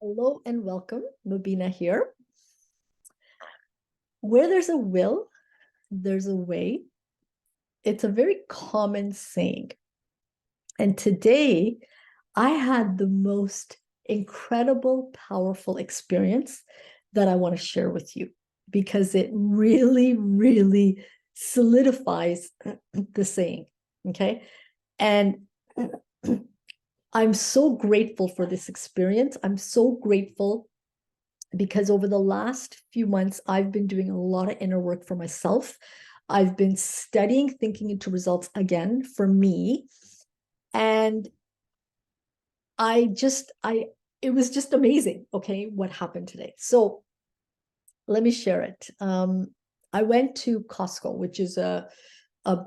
Hello and welcome. Mubina here. Where there's a will, there's a way. It's a very common saying. And today I had the most incredible, powerful experience that I want to share with you because it really, really solidifies the saying. Okay. And I'm so grateful for this experience. I'm so grateful because over the last few months, I've been doing a lot of inner work for myself. I've been studying thinking into results again for me. And it was just amazing. Okay, what happened today? So let me share it. I went to Costco, which is a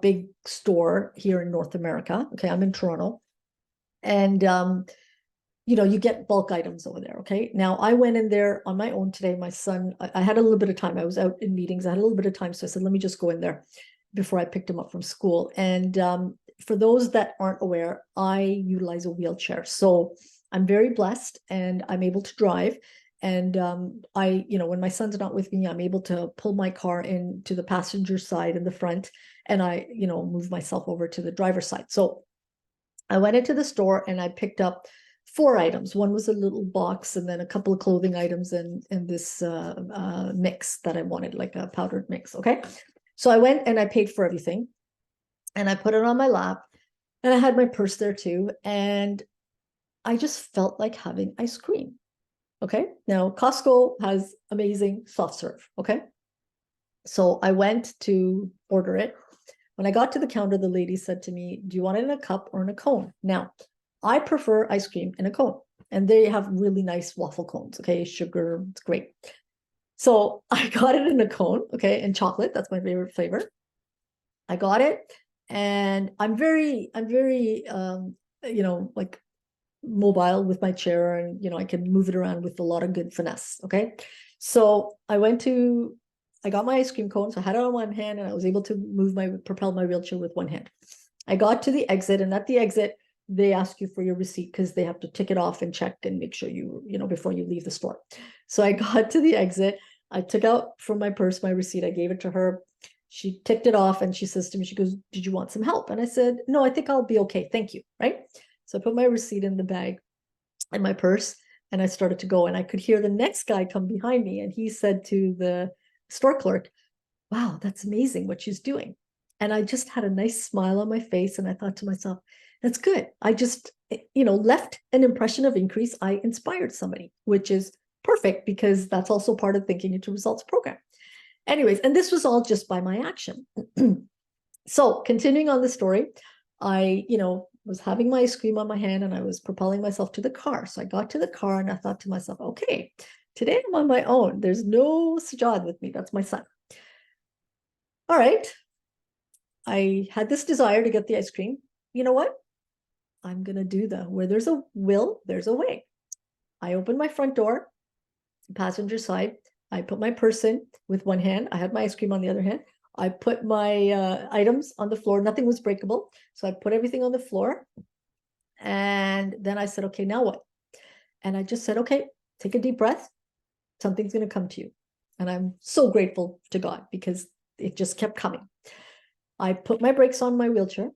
big store here in North America. Okay, I'm in Toronto. And you get bulk items over there. Okay. Now I went in there on my own today. My son, I had a little bit of time. I was out in meetings. I had a little bit of time. So I said, let me just go in there before I picked him up from school. And for those that aren't aware, I utilize a wheelchair. So I'm very blessed and I'm able to drive. And when my son's not with me, I'm able to pull my car into the passenger side in the front and I move myself over to the driver's side. So I went into the store and I picked up four items. One was a little box, and then a couple of clothing items, and this mix that I wanted, like a powdered mix. Okay, so I went and I paid for everything, and I put it on my lap, and I had my purse there too, and I just felt like having ice cream. Okay, now Costco has amazing soft serve. Okay, so I went to order it. When I got to the counter, the lady said to me, "Do you want it in a cup or in a cone?" Now, I prefer ice cream in a cone, and they have really nice waffle cones. Okay, sugar, it's great. So I got it in a cone. Okay, and chocolate. That's my favorite flavor. I got it, and I'm very, like mobile with my chair, and I can move it around with a lot of good finesse. Okay, so I got my ice cream cone, so I had it on one hand, and I was able to propel my wheelchair with one hand. I got to the exit, and at the exit, they ask you for your receipt because they have to tick it off and check and make sure before you leave the store. So I got to the exit. I took out from my purse my receipt. I gave it to her. She ticked it off and she says to me, she goes, "Did you want some help?" And I said, "No, I think I'll be okay. Thank you." Right. So I put my receipt in the bag in my purse and I started to go. And I could hear the next guy come behind me. And he said to the store clerk, "Wow, that's amazing what she's doing." And I just had a nice smile on my face. And I thought to myself, that's good. I just, left an impression of increase. I inspired somebody, which is perfect because that's also part of thinking into results program. Anyways, and this was all just by my action. So continuing on the story, I, was having my ice cream on my hand and I was propelling myself to the car. So I got to the car and I thought to myself, okay, today I'm on my own. There's no Sajad with me. That's my son. All right. I had this desire to get the ice cream. You know what? I'm going to do where there's a will, there's a way. I opened my front door, passenger side. I put my purse in with one hand. I had my ice cream on the other hand. I put my items on the floor. Nothing was breakable. So I put everything on the floor. And then I said, okay, now what? And I just said, okay, take a deep breath. Something's going to come to you. And I'm so grateful to God because it just kept coming. I put my brakes on my wheelchair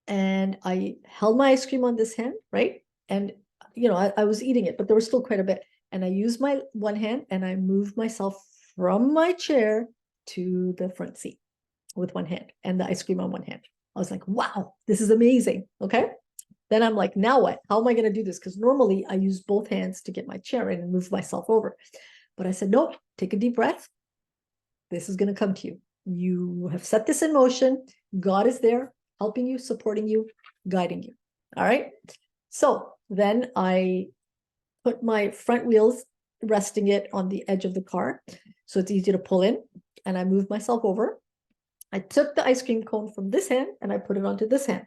and I held my ice cream on this hand, right? And, I was eating it, but there was still quite a bit. And I used my one hand and I moved myself from my chair to the front seat with one hand and the ice cream on one hand. I was like, wow, this is amazing. Okay. Then I'm like, now what? How am I going to do this? Because normally I use both hands to get my chair in and move myself over. But I said, nope, take a deep breath. This is going to come to you. You have set this in motion. God is there helping you, supporting you, guiding you. All right. So then I put my front wheels, resting it on the edge of the car. So it's easy to pull in. And I moved myself over. I took the ice cream cone from this hand and I put it onto this hand.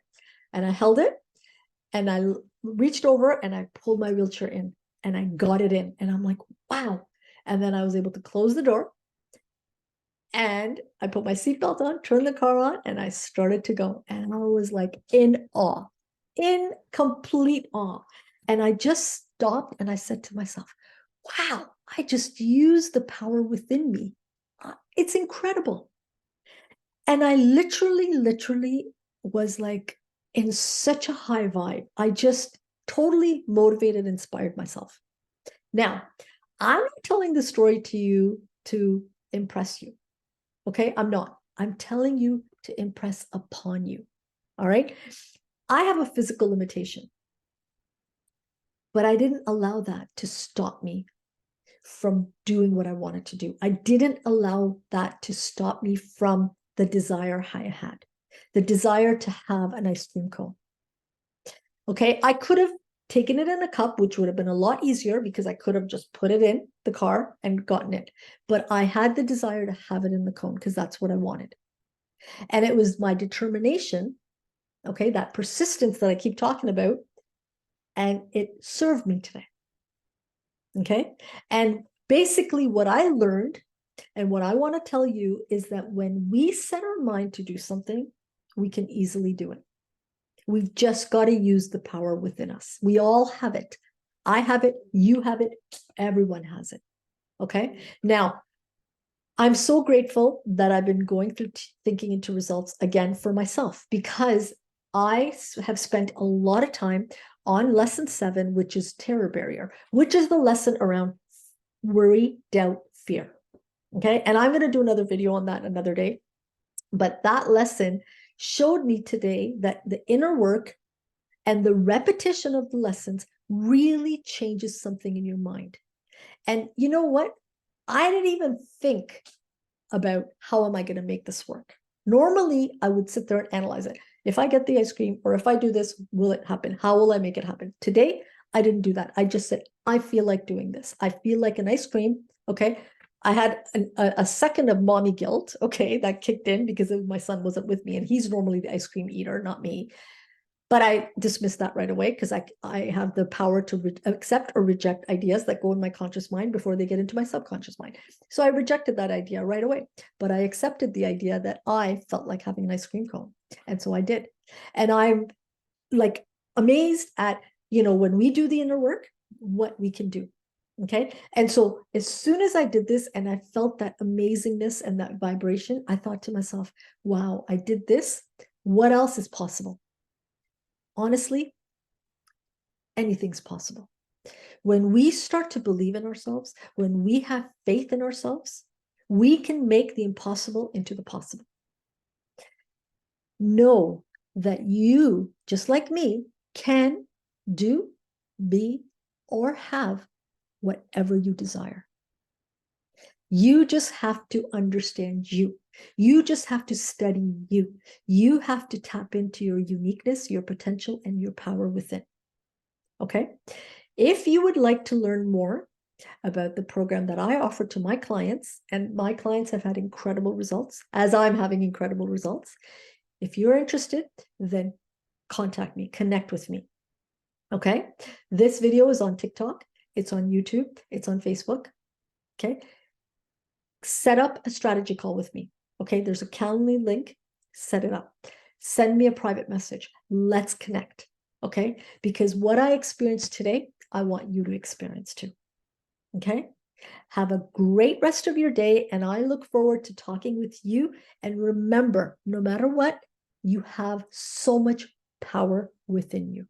And I held it and I reached over and I pulled my wheelchair in and I got it in. And I'm like, wow. And then I was able to close the door and I put my seatbelt on, turned the car on, and I started to go. And I was like in awe, in complete awe. And I just stopped and I said to myself, wow, I just used the power within me. It's incredible. And I literally was like in such a high vibe. I just totally motivated, inspired myself. Now, I'm not telling the story to you to impress you. Okay, I'm not. I'm telling you to impress upon you. All right. I have a physical limitation, but I didn't allow that to stop me from doing what I wanted to do. I didn't allow that to stop me from the desire I had, the desire to have an ice cream cone. Okay, I could have taken it in a cup, which would have been a lot easier because I could have just put it in the car and gotten it. But I had the desire to have it in the cone because that's what I wanted. And it was my determination, okay, that persistence that I keep talking about, and it served me today. Okay. And basically, what I learned and what I want to tell you is that when we set our mind to do something, we can easily do it. We've just got to use the power within us. We all have it. I have it. You have it. Everyone has it. Okay. Now, I'm so grateful that I've been going through thinking into results again for myself, because I have spent a lot of time on lesson 7, which is terror barrier, which is the lesson around worry, doubt, fear. Okay. And I'm going to do another video on that another day. But that lesson showed me today that the inner work and the repetition of the lessons really changes something in your mind. And you know what? I didn't even think about how am I going to make this work. Normally, I would sit there and analyze it. If I get the ice cream or if I do this, will it happen? How will I make it happen? Today, I didn't do that. I just said, I feel like doing this. I feel like an ice cream. Okay. I had a second of mommy guilt. Okay. That kicked in because my son wasn't with me and he's normally the ice cream eater, not me. But I dismissed that right away because I have the power to accept or reject ideas that go in my conscious mind before they get into my subconscious mind. So I rejected that idea right away. But I accepted the idea that I felt like having an ice cream cone. And so I did. And I'm like amazed at, when we do the inner work, what we can do. Okay. And so as soon as I did this and I felt that amazingness and that vibration, I thought to myself, wow, I did this. What else is possible? Honestly, anything's possible. When we start to believe in ourselves, when we have faith in ourselves, we can make the impossible into the possible. Know that you, just like me, can do, be, or have whatever you desire. You just have to understand you. You just have to study you. You have to tap into your uniqueness, your potential, and your power within. Okay? If you would like to learn more about the program that I offer to my clients, and my clients have had incredible results, as I'm having incredible results, if you're interested, then contact me, connect with me. Okay? This video is on TikTok, it's on YouTube, it's on Facebook. Okay? Set up a strategy call with me. Okay? There's a Calendly link, set it up. Send me a private message. Let's connect. Okay? Because what I experienced today, I want you to experience too. Okay? Have a great rest of your day, and I look forward to talking with you. And remember, no matter what, you have so much power within you.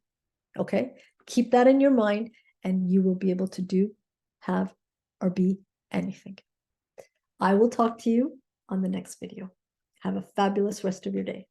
Okay? Keep that in your mind, and you will be able to do, have, or be anything. I will talk to you on the next video. Have a fabulous rest of your day.